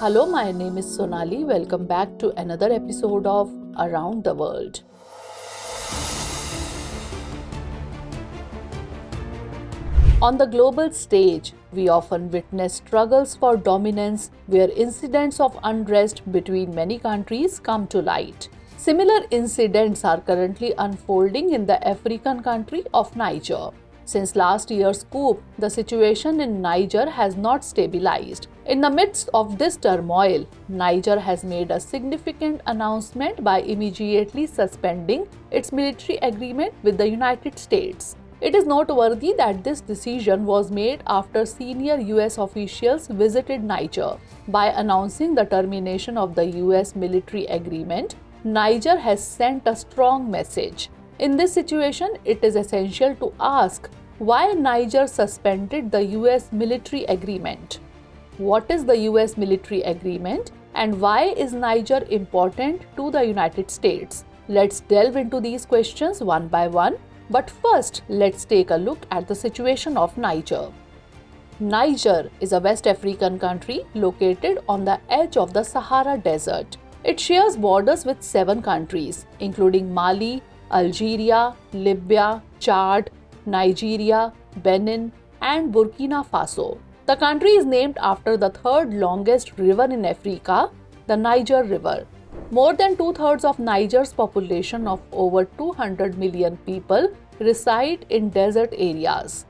Hello, my name is Sonali. Welcome back to another episode of Around the World. On the global stage, we often witness struggles for dominance where incidents of unrest between many countries come to light. Similar incidents are currently unfolding in the African country of Niger. Since last year's coup, the situation in Niger has not stabilized. In the midst of this turmoil, Niger has made a significant announcement by immediately suspending its military agreement with the United States. It is noteworthy that this decision was made after senior US officials visited Niger. By announcing the termination of the US military agreement, Niger has sent a strong message. In this situation, it is essential to ask why Niger suspended the US military agreement. What is the US military agreement and why is Niger important to the United States? Let's delve into these questions one by one. But first, let's take a look at the situation of Niger. Niger is a West African country located on the edge of the Sahara Desert. It shares borders with 7 countries, including Mali, Algeria, Libya, Chad, Nigeria, Benin, and Burkina Faso. The country is named after the third longest river in Africa, the Niger River. More than 2/3 of Niger's population of over 200 million people reside in desert areas.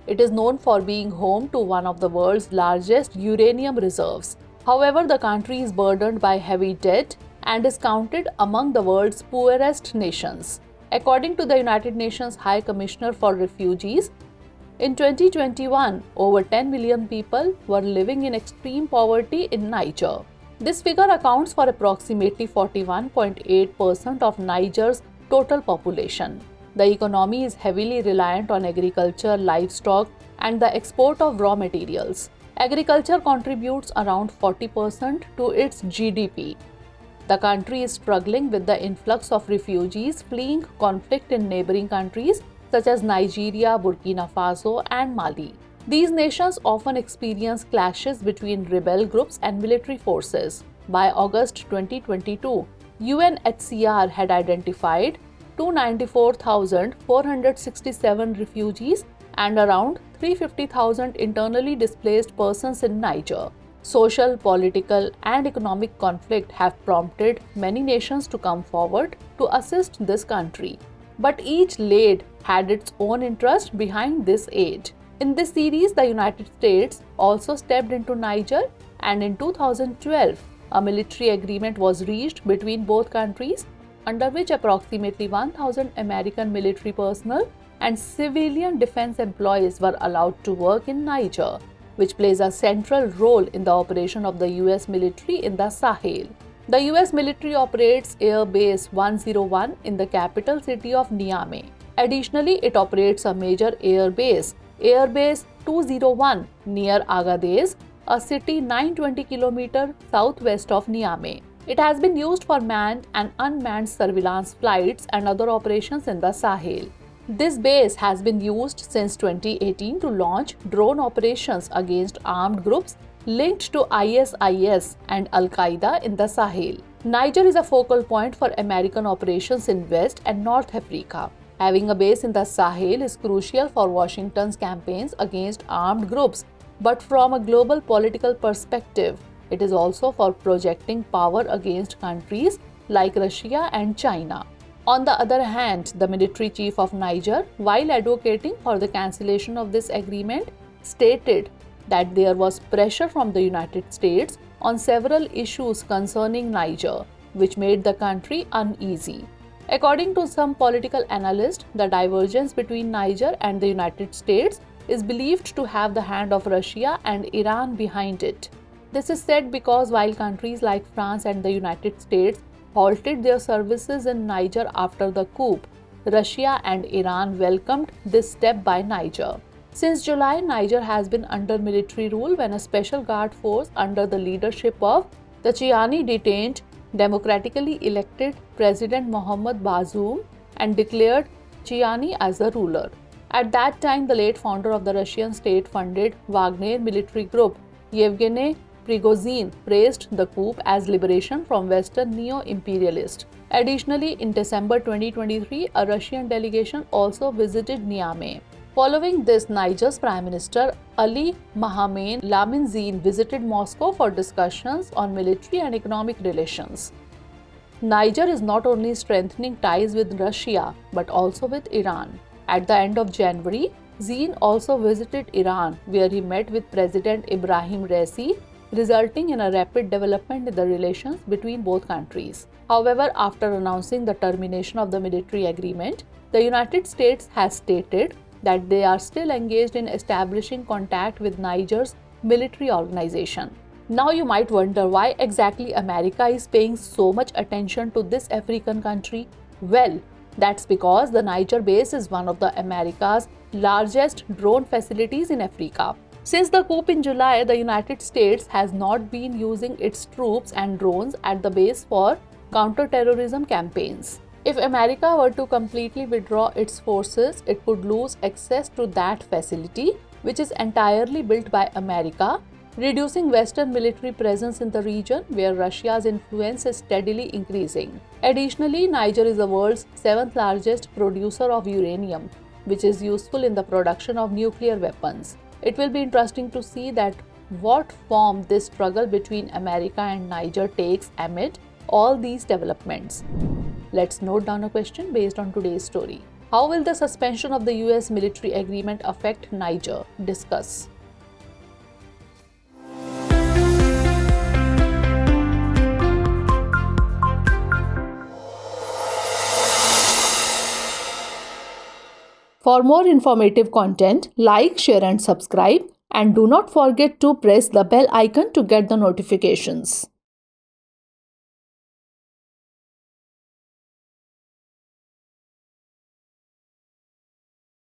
It is known for being home to one of the world's largest uranium reserves. However, the country is burdened by heavy debt and is counted among the world's poorest nations. According to the United Nations High Commissioner for Refugees, in 2021, over 10 million people were living in extreme poverty in Niger. This figure accounts for approximately 41.8% of Niger's total population. The economy is heavily reliant on agriculture, livestock, and the export of raw materials. Agriculture contributes around 40% to its GDP. The country is struggling with the influx of refugees fleeing conflict in neighboring countries such as Nigeria, Burkina Faso, and Mali. These nations often experience clashes between rebel groups and military forces. By August 2022, UNHCR had identified 294,467 refugees and around 350,000 internally displaced persons in Niger. Social, political, and economic conflict have prompted many nations to come forward to assist this country. But each lead had its own interest behind this aid. In this series, the United States also stepped into Niger, and in 2012, a military agreement was reached between both countries, under which approximately 1,000 American military personnel and civilian defense employees were allowed to work in Niger, which plays a central role in the operation of the US military in the Sahel. The US military operates Air Base 101 in the capital city of Niamey. Additionally, it operates a major air base, Air Base 201, near 𝐿𝐴𝐺, a city 920 km southwest of Niamey. It has been used for manned and unmanned surveillance flights and other operations in the Sahel. This base has been used since 2018 to launch drone operations against armed groups linked to ISIS and Al-Qaeda in the Sahel. Niger is a focal point for American operations in West and North Africa. Having a base in the Sahel is crucial for Washington's campaigns against armed groups, but from a global political perspective, it is also for projecting power against countries like Russia and China. On the other hand, the military chief of Niger, while advocating for the cancellation of this agreement, stated that there was pressure from the United States on several issues concerning Niger, which made the country uneasy. According to some political analysts, the divergence between Niger and the United States is believed to have the hand of Russia and Iran behind it. This is said because while countries like France and the United States halted their services in Niger after the coup, Russia and Iran welcomed this step by Niger. Since July, Niger has been under military rule when a special guard force under the leadership of the Tchiani detained democratically elected President Mohamed Bazoum and declared Tchiani as the ruler. At that time, the late founder of the Russian state-funded Wagner military group, Yevgeny Prigozhin praised the coup as liberation from Western neo-imperialists. Additionally, in December 2023, a Russian delegation also visited Niamey. Following this, Niger's Prime Minister Ali Mohamed Lamine visited Moscow for discussions on military and economic relations. Niger is not only strengthening ties with Russia but also with Iran. At the end of January, Zein also visited Iran, where he met with President Ibrahim Raisi, resulting in a rapid development in the relations between both countries. However, after announcing the termination of the military agreement, the United States has stated that they are still engaged in establishing contact with Niger's military organization. Now you might wonder why exactly America is paying so much attention to this African country. Well, that's because the Niger base is one of the America's largest drone facilities in Africa. Since the coup in July, the United States has not been using its troops and drones at the base for counter-terrorism campaigns. If America were to completely withdraw its forces, it could lose access to that facility, which is entirely built by America, reducing Western military presence in the region where Russia's influence is steadily increasing. Additionally, Niger is the world's 7th largest producer of uranium, which is useful in the production of nuclear weapons. It will be interesting to see that what form this struggle between America and Niger takes amid all these developments. Let's note down a question based on today's story. How will the suspension of the US military agreement affect Niger? Discuss. For more informative content, like, share and subscribe, and do not forget to press the bell icon to get the notifications.